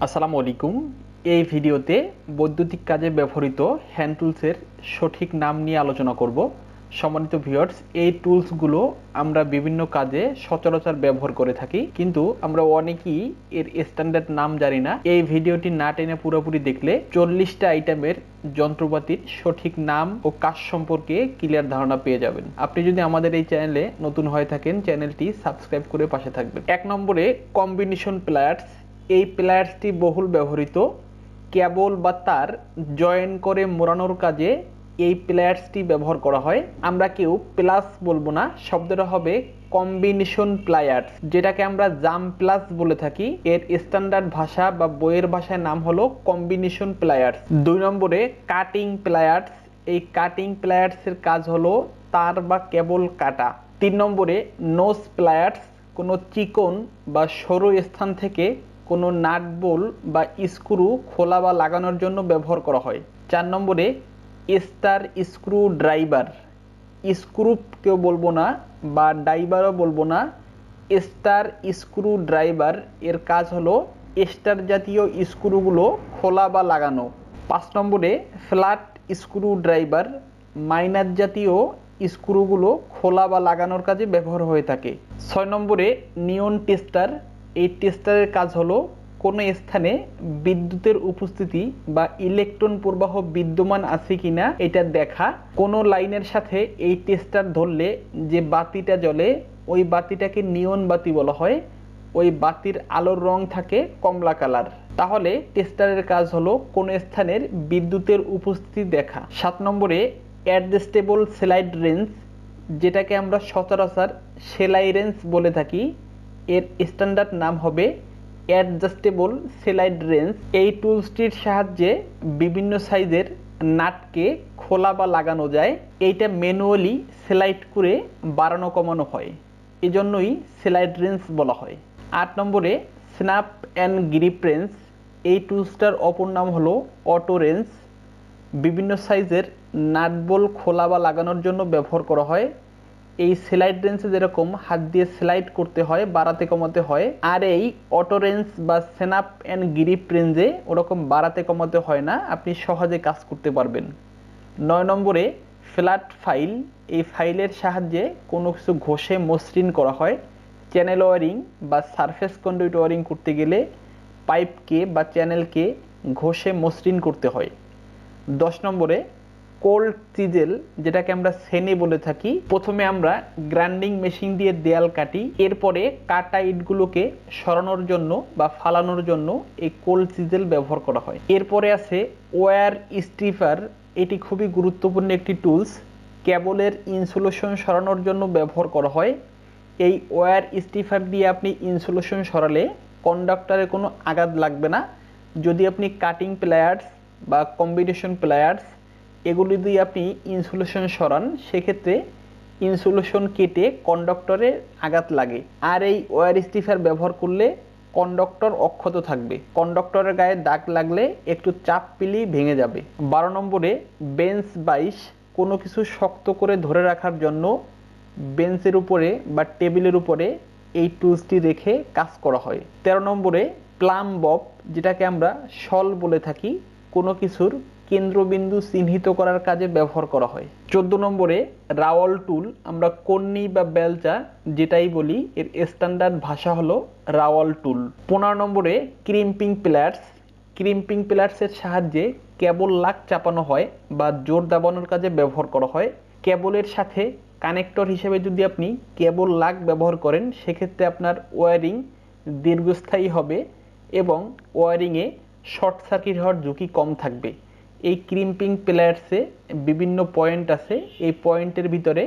আসসালামু আলাইকুম। এই ভিডিওতে বৈদ্যুতিক কাজে ব্যবহৃত হ্যান্ড টুলসের সঠিক নাম নিয়ে আলোচনা করব। সম্মানিত ভিউয়ার্স, এই টুলসগুলো আমরা বিভিন্ন কাজে সচরাচর ব্যবহার করে থাকি, কিন্তু আমরা অনেকেই এর স্ট্যান্ডার্ড নাম জানি না। এই ভিডিওটি না টেনে পুরোপুরি দেখলে 40টা আইটেমের যন্ত্রপাতির সঠিক নাম ও কাজ সম্পর্কে ক্লিয়ার ধারণা পেয়ে যাবেন। আপনি যদি আমাদের এই চ্যানেলে নতুন হয়ে থাকেন, চ্যানেলটি সাবস্ক্রাইব করে পাশে থাকবেন। 1 নম্বরে কম্বিনেশন প্লায়ার্স। এই প্লায়ার্সটি বহুল ব্যবহৃত। কেবল বা তার জয়েন করে মোড়ানোর কাজে এই প্লায়ার্সটি ব্যবহার করা হয়। আমরা কেউ প্লাস বলবো না, শব্দটা হবে কম্বিনেশন প্লায়ার্স, যেটাকে আমরা জাম প্লাস বলে থাকি। এর স্ট্যান্ডার্ড ভাষা বা বইয়ের ভাষায় নাম হলো কম্বিনেশন প্লায়ার্স। 2 নম্বরে কাটিং প্লায়ার্স। এই কাটিং প্লায়ার্সের কাজ হলো তার বা কেবল কাটা। 3 নম্বরে নোজ প্লায়ার্স। কোনো চিকন বা সরু স্থান থেকে কোনো নাট বোল বা স্ক্রু খোলা বা লাগানোর জন্য ব্যবহার করা হয়। 4 নম্বরে স্টার স্ক্রু ড্রাইভার। স্ক্রু কেউ বলবো না বা ড্রাইভারও বলবো না, স্টার স্ক্রু ড্রাইভার। এর কাজ হলো স্টার জাতীয় স্ক্রুগুলো খোলা বা লাগানো। 5 নম্বরে ফ্ল্যাট স্ক্রু ড্রাইভার। মাইনার জাতীয় স্ক্রুগুলো খোলা বা লাগানোর কাজে ব্যবহার হয়ে থাকে। 6 নম্বরে নিয়ন টেস্টার। এই টেস্টারের কাজ হলো কোনো স্থানে বিদ্যুতের উপস্থিতি বা ইলেকট্রন প্রবাহ বিদ্যমান আছে কিনা এটা দেখা। কোনো লাইনের সাথে এই টেস্টার ধরলে যে বাতিটা জ্বলে ওই বাতিটাকে নিয়ন বাতি বলা হয়। ওই বাতির আলোর রং থাকে কমলা কালার। তাহলে টেস্টারের কাজ হলো কোনো স্থানের বিদ্যুতের উপস্থিতি দেখা। 7 নম্বরে অ্যাডজাস্টেবল স্লাইড রেঞ্জ, যেটাকে আমরা সচরাচর সেলাই রেঞ্জ বলে থাকি। এর স্ট্যান্ডার্ড নাম হবে অ্যাডজাস্টেবল স্লাইড রেঞ্জ। এই টুলসটির সাহায্যে বিভিন্ন সাইজের নাটকে খোলা বা লাগানো যায়। এইটা ম্যানুয়ালি স্লাইড করে বাড়ানো কমানো হয়, এজন্যই স্লাইড রেঞ্জ বলা হয়। 8 নম্বরে স্ন্যাপ অ্যান্ড গ্রিপ রেঞ্জ। এই টুলসটার অপর নাম হলো অটো রেঞ্জ। বিভিন্ন সাইজের নাট বোল খোলা বা লাগানোর জন্য ব্যবহার করা হয়। এই স্লাইড রেঞ্জে যেরকম হাত দিয়ে স্লাইড করতে হয়, বাড়াতে কমাতে হয়, আর এই অটো রেঞ্জ বা স্ন্যাপ অ্যান্ড গ্রিপ রেঞ্জে ওরকম বাড়াতে কমাতে হয় না, আপনি সহজে কাজ করতে পারবেন। 9 নম্বরে ফ্ল্যাট ফাইল। এই ফাইলের সাহায্যে কোনো কিছু ঘষে মসৃণ করা হয়। চ্যানেল ওয়ারিং বা সারফেস কন্ডুইট ওয়ারিং করতে গেলে পাইপকে বা চ্যানেলকে ঘষে মসৃণ করতে হয়। 10 নম্বরে কোল্ড চিজেল, যেটাকে আমরা সেনে বলে থাকি। প্রথমে আমরা গ্রাইন্ডিং মেশিন দিয়ে দেয়াল কাটি, এরপরে কাটা ইটগুলোকে সরানোর জন্য বা ফালানোর জন্য এই কোল্ড চিজেল ব্যবহার করা হয়। এরপরে আছে ওয়্যার স্ট্রিপার। এটি খুবই গুরুত্বপূর্ণ একটি টুলস। কেবলের ইনসুলেশন সরানোর জন্য ব্যবহার করা হয়। এই ওয়্যার স্ট্রিপার দিয়ে আপনি ইনসুলেশন সরালে কন্ডাক্টরে কোনো আঘাত লাগবে না। যদি আপনি কাটিং প্লায়ার্স বা কম্বিনেশন প্লায়ার্স এগুলি দিয়ে আপনি ইনসুলেশন সরান, সেক্ষেত্রে ইনসুলেশন কেটে কন্ডাক্টরে আঘাত লাগে। আর এই ওয়্যার স্ট্রিপার ব্যবহার করলে কন্ডাক্টর অক্ষত থাকবে। কন্ডাক্টরের গায়ে দাগ লাগলে একটু চাপ পেলেই ভেঙে যাবে। 12 নম্বরে বেঞ্চ বাইশ। কোনো কিছু শক্ত করে ধরে রাখার জন্য বেঞ্চের উপরে বা টেবিলের উপরে এই টুলসটি রেখে কাজ করা হয়। 13 নম্বরে প্লাম বব, যেটাকে আমরা শল বলে থাকি। কোনো কিছুর কেন্দ্রবিন্দু চিহ্নিত করার কাজে ব্যবহার করা হয়। 14 নম্বরে রাওয়াল টুল, আমরা কন্নি বা বেলচা যেটাই বলি, এর স্ট্যান্ডার্ড ভাষা হলো রাওয়াল টুল। 15 নম্বরে ক্রিম্পিং প্লায়ার্স। ক্রিম্পিং প্লায়ার্সের সাহায্যে কেবল লাগ চাপানো হয় বা জোর দাবানোর কাজে ব্যবহার করা হয়। কেবলের সাথে কানেক্টর হিসেবে যদি আপনি কেবল লাগ ব্যবহার করেন, সেক্ষেত্রে আপনার ওয়্যারিং দীর্ঘস্থায়ী হবে এবং ওয়্যারিংয়ে শর্ট সার্কিট হওয়ার ঝুঁকি কম থাকবে। এই ক্রিম্পিং প্লায়ার্সে বিভিন্ন পয়েন্ট আছে, এই পয়েন্টের ভিতরে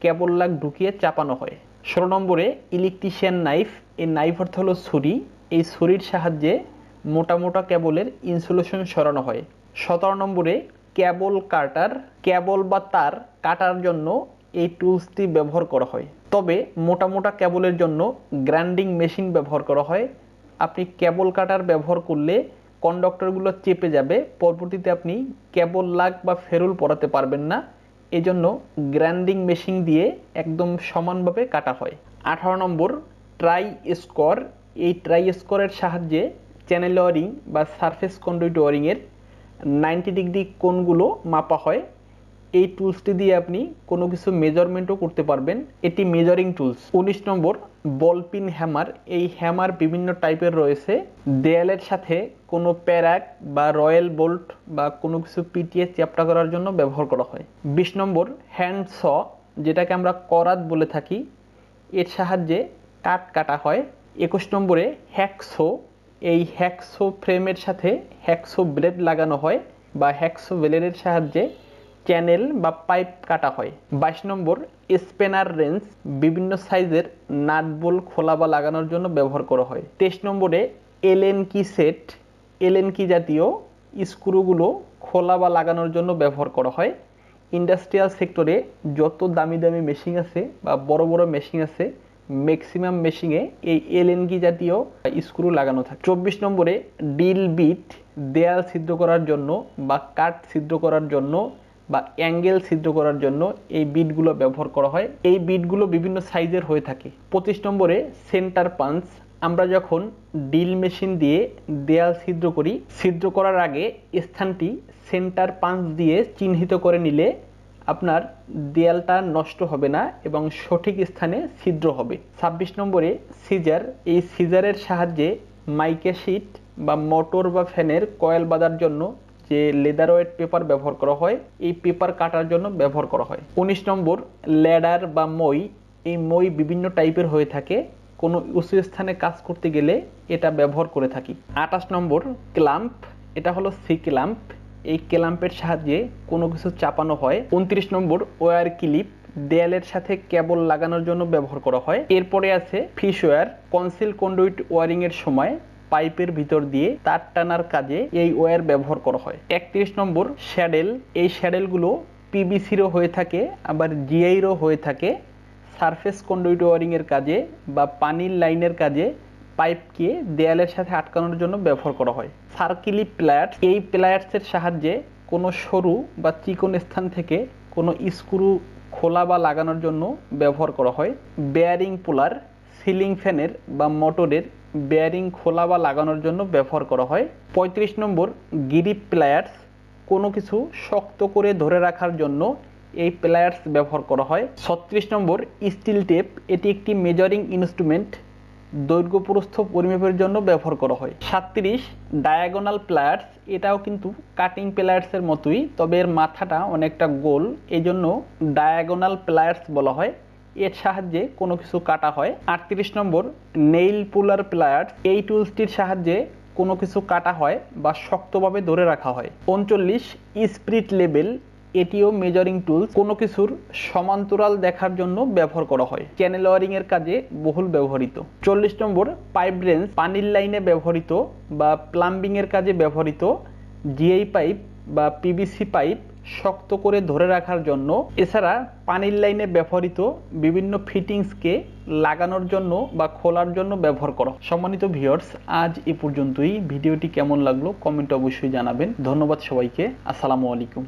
কেবল লাগ ঢুকিয়ে চাপানো হয়। 16 নম্বরে ইলেকট্রিশিয়ান নাইফ। এই নাইফ অর্থ হলো ছুরি। এই ছুরির সাহায্যে মোটা মোটা কেবলের ইনসুলেশন সরানো হয়। 17 নম্বরে কেবল কাটার। কেবল বা তার কাটার জন্য এই টুলসটি ব্যবহার করা হয়, তবে মোটা মোটা কেবলের জন্য গ্রাইন্ডিং মেশিন ব্যবহার করা হয়। আপনি কেবল কাটার ব্যবহার করলে কন্ডাক্টরগুলো চেপে যাবে, পরবর্তীতে আপনি কেবল লাগ বা ফেরুল পরাতে পারবেন না। এজন্য গ্রাইন্ডিং মেশিন দিয়ে একদম সমানভাবে কাটা হয়। 18 নম্বর ট্রাই স্কোর। এই ট্রাই স্কোরের সাহায্যে চ্যানেল ওয়ারিং বা সারফেস কন্ডুইট ওয়ারিংয়ের 90 ডিগ্রি কোণগুলো মাপা হয়। এই টুলসটি দিয়ে আপনি কোনো কিছু মেজারমেন্টও করতে পারবেন। এটি মেজারিং টুলস। 19 নম্বর বল পিন হ্যামার। এই হ্যামার বিভিন্ন টাইপের রয়েছে। দেয়ালের সাথে কোনো প্যারাক বা রয়্যাল বোল্ট বা কোনো কিছু পিটিয়ে চ্যাপ্টা করার জন্য ব্যবহার করা হয়। 20 নম্বর হ্যান্ড স, যেটাকে আমরা করাত বলে থাকি, এর সাহায্যে কাঠ কাটা হয়। 21 নম্বরে হ্যাকসো। এই হ্যাকসো ফ্রেমের সাথে হ্যাকসো ব্লেড লাগানো হয় বা হ্যাকসো ব্লেডের সাহায্যে চ্যানেল বা পাইপ কাটা হয়। 22 নম্বর স্প্যানার রেঞ্জ। বিভিন্ন সাইজের নাট বোল্ট খোলা বা লাগানোর জন্য ব্যবহার করা হয়। 23 নম্বরে এলএন কি সেট। এলএন কি জাতীয় স্ক্রুগুলো খোলা বা লাগানোর জন্য ব্যবহার করা হয়। ইন্ডাস্ট্রিয়াল সেক্টরে যত দামি দামি মেশিন আছে বা বড় বড় মেশিন আছে, ম্যাক্সিমাম মেশিনে এই এলএন কি জাতীয় স্ক্রু লাগানো থাকে। 24 নম্বরে ডিল বিট। দেয়াল ছিদ্র করার জন্য বা কাঠ ছিদ্র করার জন্য বা অ্যাঙ্গেল ছিদ্র করার জন্য এই বিটগুলো ব্যবহার করা হয়। এই বিটগুলো বিভিন্ন সাইজের হয়ে থাকে। 25 নম্বরে সেন্টার পাঞ্চ। আমরা যখন ডিল মেশিন দিয়ে দেয়াল ছিদ্র করি, ছিদ্র করার আগে স্থানটি সেন্টার পাঞ্চ দিয়ে চিহ্নিত করে নিলে আপনার দেয়ালটা নষ্ট হবে না এবং সঠিক স্থানে ছিদ্র হবে। 26 নম্বরে সিজার। এই সিজারের সাহায্যে মাইকা শিট বা মোটর বা ফ্যানের কয়েল বাঁধার জন্য যে লেদার ওয়েট পেপার ব্যবহার করা হয়, এই পেপার কাটার জন্য ব্যবহার করা হয়। 19 নম্বর ল্যাডার বা মই। এই মই বিভিন্ন টাইপের হয়ে থাকে। কোনো উঁচু স্থানে কাজ করতে গেলে এটা ব্যবহার করে থাকি। 28 নম্বর ক্লাম্প। এটা হলো সি ক্লাম্প। এই ক্লাম্পের সাহায্যে কোনো কিছু চাপানো হয়। 29 নম্বর ওয়্যার ক্লিপ। দেয়ালের সাথে কেবল লাগানোর জন্য ব্যবহার করা হয়। এরপরে আছে fish wire. Conceal conduit wiring এর সময় পাইপের ভিতর দিয়ে তার টানার কাজে এই ওয়্যার ব্যবহার করা হয়। 31 নম্বর শ্যাডেল। এই শ্যাডেলগুলো পিভিসিরও হয়ে থাকে, আবার জিআইরও হয়ে থাকে। সারফেস কন্ডুইট ওয়ারিং এর কাজে বা পানির লাইনের কাজে পাইপকে দেয়ালের সাথে আটকানোর জন্য ব্যবহার করা হয়। সার্কিলি প্লায়ার্স। এই প্লায়ার্সের সাহায্যে কোনো সরু বা চিকন স্থান থেকে কোনো স্ক্রু খোলা বা লাগানোর জন্য ব্যবহার করা হয়। বেয়ারিং পুলার। সিলিং ফ্যানের বা মোটরের বেয়ারিং খোলা বা লাগানোর জন্য ব্যবহার করা হয়। 35 নম্বর গ্রিপ প্লায়ার্স। কোনো কিছু শক্ত করে ধরে রাখার জন্য এই প্লায়ার্স ব্যবহার করা হয়। 36 নম্বর স্টিল টেপ। এটি একটি মেজারিং ইনস্ট্রুমেন্ট। দৈর্ঘ্য প্রস্থ পরিমাপের জন্য ব্যবহার করা হয়। 37 ডায়াগোনাল প্লায়ার্স। এটাও কিন্তু কাটিং প্লায়ার্সের মতোই, তবে এর মাথাটা অনেকটা গোল, এই জন্য ডায়াগোনাল প্লায়ার্স বলা হয়। এর সাহায্যে কোনো কিছু কাটা হয়। 38 নম্বর নেইল পুলার প্লায়ার্স। এই টুলসটির সাহায্যে কোনো কিছু কাটা হয় বা শক্তভাবে ধরে রাখা হয়। 39 স্পিরিট লেভেল। এটিও মেজারিং টুলস। কোনো কিছুর সমান্তরাল দেখার জন্য ব্যবহার করা হয়। চ্যানেল ওয়ারিং এর কাজে বহুল ব্যবহৃত। 40 নম্বর পাইপ রেঞ্জ। পানির লাইনে ব্যবহৃত বা প্লাম্বিং এর কাজে ব্যবহৃত জিআই পাইপ বা পিভিসি পাইপ শক্ত করে ধরে রাখার জন্য। এছাড়া পানির লাইনে ব্যবহৃত বিভিন্ন ফিটিংসকে লাগানোর জন্য বা খোলার জন্য ব্যবহার করা। সম্মানিত ভিউয়ার্স, আজ এ পর্যন্তই। ভিডিওটি কেমন লাগলো কমেন্টে অবশ্যই জানাবেন। ধন্যবাদ সবাইকে। আসসালামু আলাইকুম।